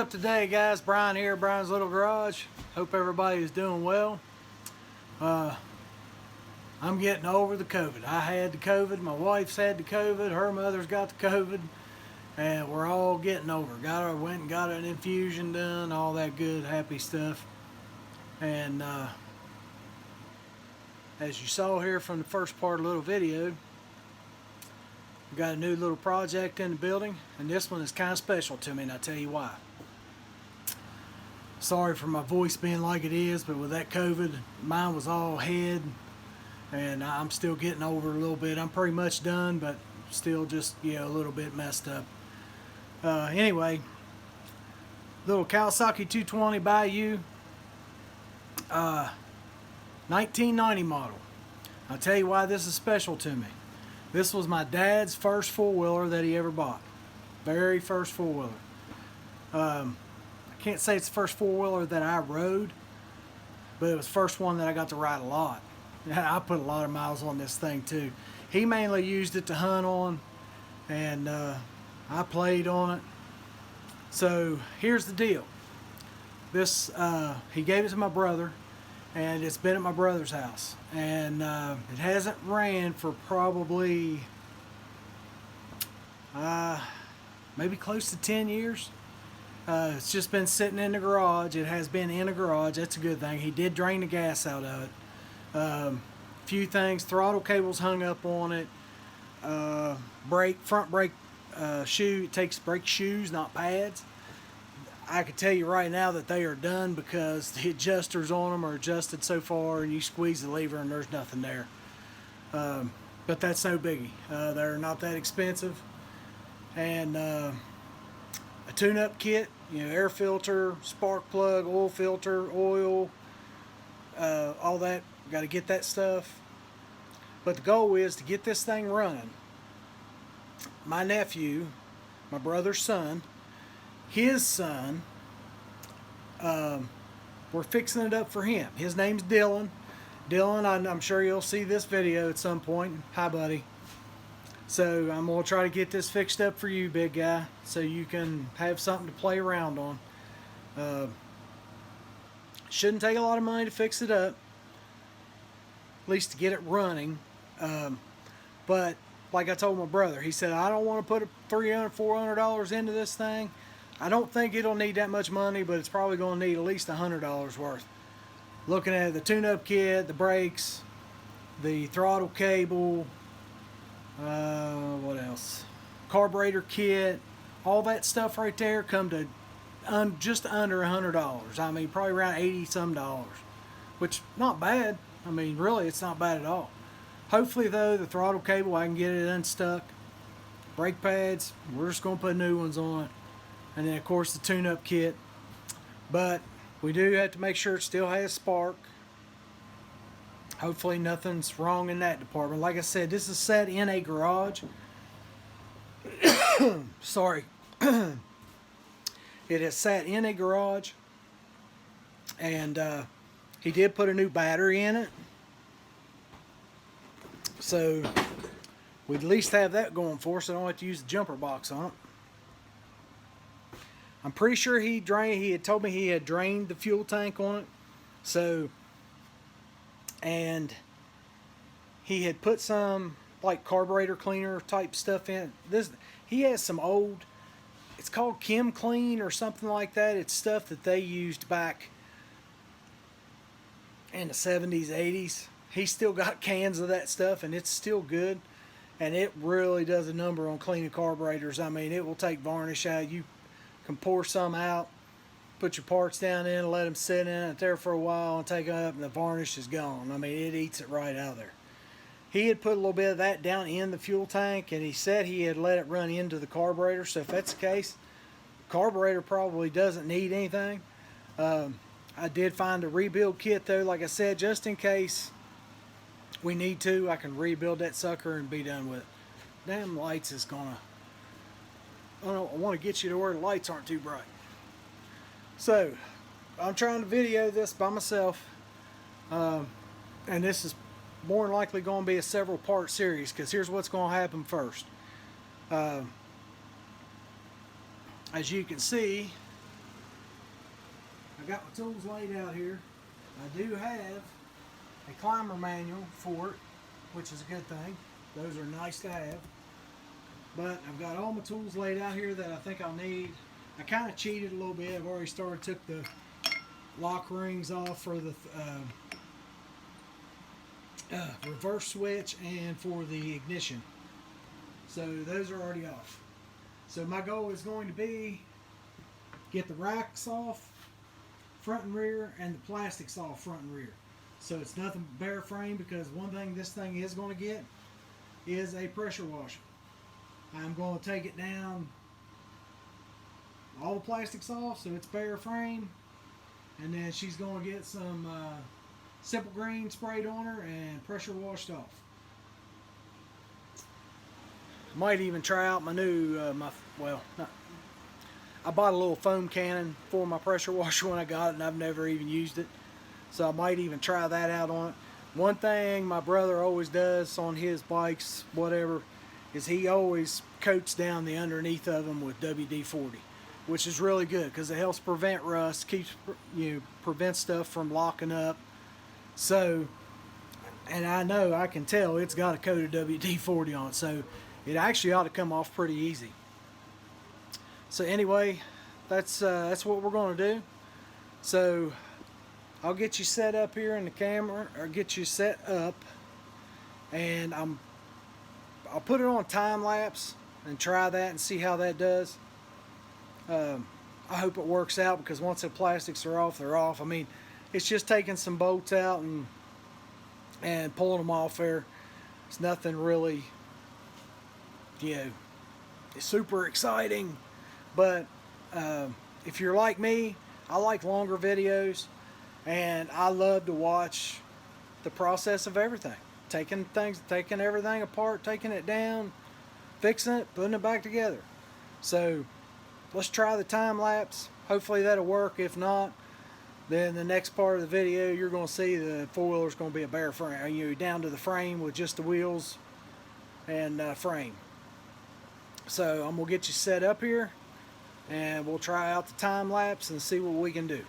up today, guys? Brian here, Brian's Little Garage. Hope everybody is doing well. I'm getting over the COVID. I had the COVID, my wife's had the COVID, her mother's got the COVID, and we're all getting over. Went and got an infusion done, all that good, happy stuff. And as you saw here from the first part of the little video, we got a new little project in the building, and this one is kind of special to me, and I'll tell you why. Sorry for my voice being like it is, but with that COVID, mine was all head, and I'm still getting over it a little bit. I'm pretty much done, but still just, a little bit messed up. Anyway, little Kawasaki 220 Bayou, 1990 model. I'll tell you why this is special to me. This was my dad's first four-wheeler that he ever bought. Very first four-wheeler. I can't say it's the first four-wheeler that I rode, but it was the first one that I got to ride a lot. I put a lot of miles on this thing too. He mainly used it to hunt on, and I played on it. So here's the deal. This he gave it to my brother, and it's been at my brother's house, and it hasn't ran for probably maybe close to 10 years. It's just been sitting in the garage. It has been in a garage. That's a good thing. He did drain the gas out of it. Few things. Throttle cables hung up on it. Front brake shoe. It takes brake shoes, not pads. I can tell you right now that they are done because the adjusters on them are adjusted so far, and you squeeze the lever and there's nothing there. But that's no biggie. They're not that expensive. And a tune-up kit, air filter, spark plug, oil filter, oil, all that. Got to get that stuff. But the goal is to get this thing running. My nephew, my brother's son, his son, we're fixing it up for him. His name's Dylan. Dylan, I'm sure you'll see this video at some point. Hi, buddy. So I'm going to try to get this fixed up for you, big guy, so you can have something to play around on. Shouldn't take a lot of money to fix it up, at least to get it running. But like I told my brother, he said, I don't want to put $300, $400 into this thing. I don't think it'll need that much money, but it's probably going to need at least $100 worth. Looking at the tune-up kit, the brakes, the throttle cable, what else? Carburetor kit, all that stuff right there come to just under $100. I mean, probably around $80 some, which not bad. I mean, really, it's not bad at all. Hopefully, though, the throttle cable, I can get it unstuck. Brake pads, we're just going to put new ones on it. And then, of course, the tune-up kit. But we do have to make sure it still has spark. Hopefully nothing's wrong in that department. Like I said, this is set in a garage. Sorry. It is sat in a garage. And he did put a new battery in it. So we'd at least have that going for us. I don't have to use the jumper box on it. I'm pretty sure he had told me he had drained the fuel tank on it. So, and he had put some like carburetor cleaner type stuff in. He has some old, it's called Chem Clean or something like that. It's stuff that they used back in the 70s, 80s. He's still got cans of that stuff, and it's still good. And it really does a number on cleaning carburetors. I mean, it will take varnish out. You can pour some out, put your parts down in, and let them sit in it there for a while and take it up, and the varnish is gone. I mean, it eats it right out of there. He had put a little bit of that down in the fuel tank, and he said he had let it run into the carburetor. So if that's the case, the carburetor probably doesn't need anything. I did find a rebuild kit, though, like I said, just in case we need to. I can rebuild that sucker and be done with it. Damn lights is gonna... I want to get you to where the lights aren't too bright. So, I'm trying to video this by myself. And this is more than likely going to be a several part series, because here's what's going to happen first. As you can see, I got my tools laid out here. I do have a climber manual for it, which is a good thing. Those are nice to have. But I've got all my tools laid out here that I think I'll need. I kind of cheated a little bit. I've already took the lock rings off for the reverse switch and for the ignition. So those are already off. So my goal is going to be get the racks off front and rear and the plastics off front and rear. So it's nothing but bare frame, because one thing this thing is going to get is a pressure washer. I'm going to take it down, all the plastics off, so it's bare frame, and then she's going to get some simple green sprayed on her and pressure washed off. Might even try out my new I bought a little foam cannon for my pressure washer when I got it, and I've never even used it, so I might even try that out on it. One thing my brother always does on his bikes, whatever, is he always coats down the underneath of them with WD-40, which is really good because it helps prevent rust, prevents stuff from locking up. So, and I can tell it's got a coat of WD-40 on it, so it actually ought to come off pretty easy. So anyway, that's what we're going to do. So I'll get you set up here in the camera, or get you set up, and I'll put it on time lapse and try that and see how that does. I hope it works out, because once the plastics are off, they're off. I mean, it's just taking some bolts out and pulling them off there. It's nothing really, it's super exciting. But if you're like me, I like longer videos, and I love to watch the process of everything. Taking everything apart, taking it down, fixing it, putting it back together. So let's try the time lapse. Hopefully that'll work. If not, then the next part of the video, you're going to see the four-wheeler is going to be a bare frame, down to the frame with just the wheels and frame. So I'm going to get you set up here, and we'll try out the time lapse and see what we can do.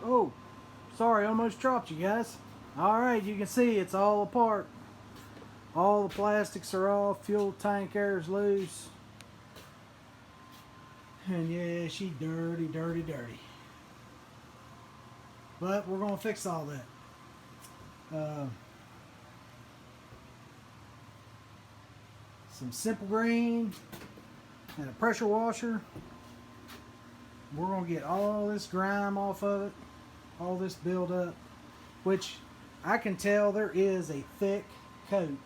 Oh, sorry, almost dropped you guys. Alright, you can see it's all apart. All the plastics are off, fuel tank air's loose. And yeah, she's dirty, dirty, dirty. But we're going to fix all that. Some simple green and a pressure washer. We're going to get all this grime off of it, all this buildup, which I can tell there is a thick coat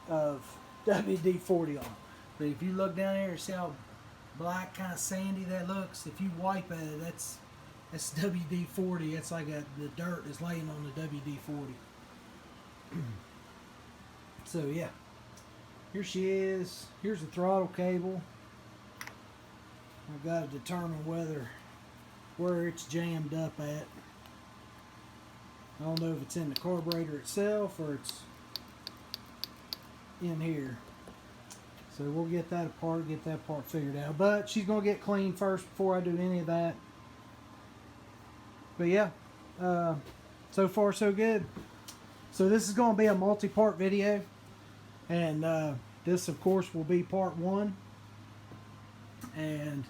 of WD-40 on it. But if you look down here and see how black, kind of sandy that looks, if you wipe at it, that's WD-40. It's like the dirt is laying on the WD-40. So yeah, here she is. Here's the throttle cable. I've got to determine where it's jammed up at. I don't know if it's in the carburetor itself or it's in here. So we'll get that apart, get that part figured out. But she's going to get clean first before I do any of that. But yeah, so far so good. So this is going to be a multi-part video. And this, of course, will be part 1. And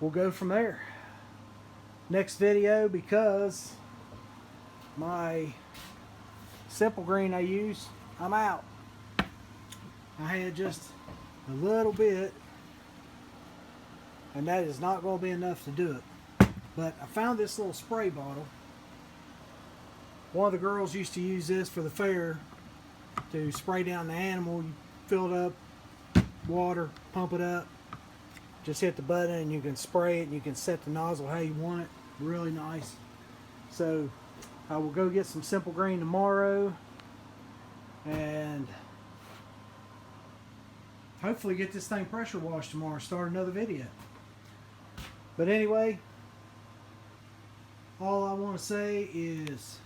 we'll go from there. Next video, because my simple green I use, I'm out. I had just a little bit, and that is not going to be enough to do it. But I found this little spray bottle. One of the girls used to use this for the fair to spray down the animal. You fill it up water, pump it up. Just hit the button and you can spray it, and you can set the nozzle how you want it. Really nice. So I will go get some Simple Green tomorrow and hopefully get this thing pressure washed tomorrow and start another video. But anyway, all I want to say is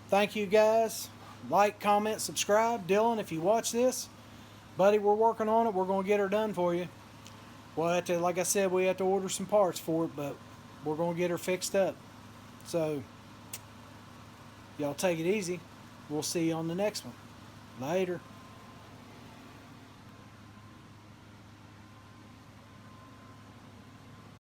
thank you guys. Like, comment, subscribe. Dylan, if you watch this, buddy, we're working on it. We're going to get her done for you. We'll have to, like I said, we have to order some parts for it, but we're going to get her fixed up. So, y'all take it easy. We'll see you on the next one. Later.